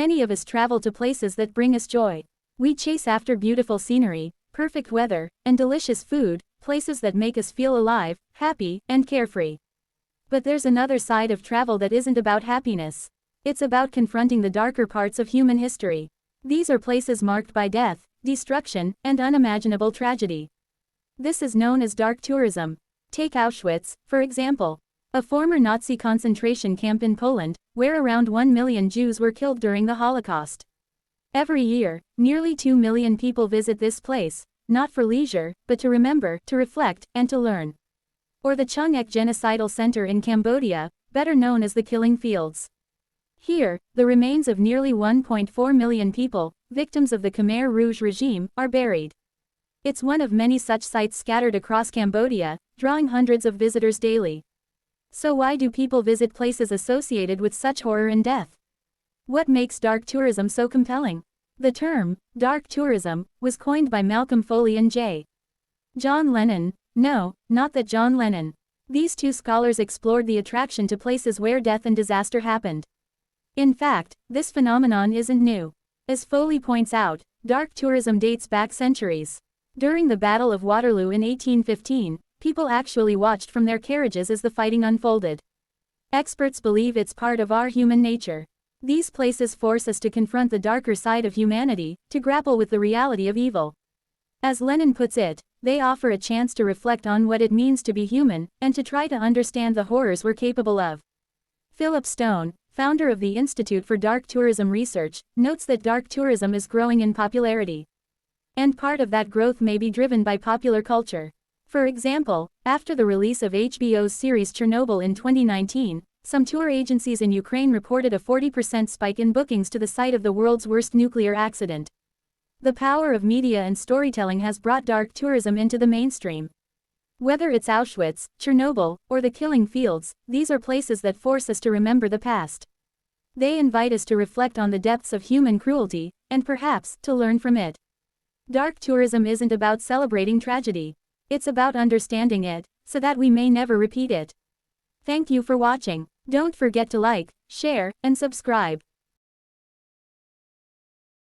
Many of us travel to places that bring us joy. We chase after beautiful scenery, perfect weather, and delicious food, places that make us feel alive, happy, and carefree. But there's another side of travel that isn't about happiness. It's about confronting the darker parts of human history. These are places marked by death, destruction, and unimaginable tragedy. This is known as dark tourism. Take Auschwitz, for example. A former Nazi concentration camp in Poland, where around 1 million Jews were killed during the Holocaust. Every year, nearly 2 million people visit this place, not for leisure, but to remember, to reflect, and to learn. Or the Chung Ek Genocidal Center in Cambodia, better known as the Killing Fields. Here, the remains of nearly 1.4 million people, victims of the Khmer Rouge regime, are buried. It's one of many such sites scattered across Cambodia, drawing hundreds of visitors daily. So why do people visit places associated with such horror and death? What makes dark tourism so compelling? The term, dark tourism, was coined by Malcolm Foley and J. John Lennon. No, not that John Lennon. These two scholars explored the attraction to places where death and disaster happened. In fact, this phenomenon isn't new. As Foley points out, dark tourism dates back centuries. During the Battle of Waterloo in 1815, people actually watched from their carriages as the fighting unfolded. Experts believe it's part of our human nature. These places force us to confront the darker side of humanity, to grapple with the reality of evil. As Lennon puts it, they offer a chance to reflect on what it means to be human, and to try to understand the horrors we're capable of. Philip Stone, founder of the Institute for Dark Tourism Research, notes that dark tourism is growing in popularity. And part of that growth may be driven by popular culture. For example, after the release of HBO's series Chernobyl in 2019, some tour agencies in Ukraine reported a 40% spike in bookings to the site of the world's worst nuclear accident. The power of media and storytelling has brought dark tourism into the mainstream. Whether it's Auschwitz, Chernobyl, or the Killing Fields, these are places that force us to remember the past. They invite us to reflect on the depths of human cruelty, and perhaps, to learn from it. Dark tourism isn't about celebrating tragedy. It's about understanding it, so that we may never repeat it. Thank you for watching. Don't forget to like, share, and subscribe.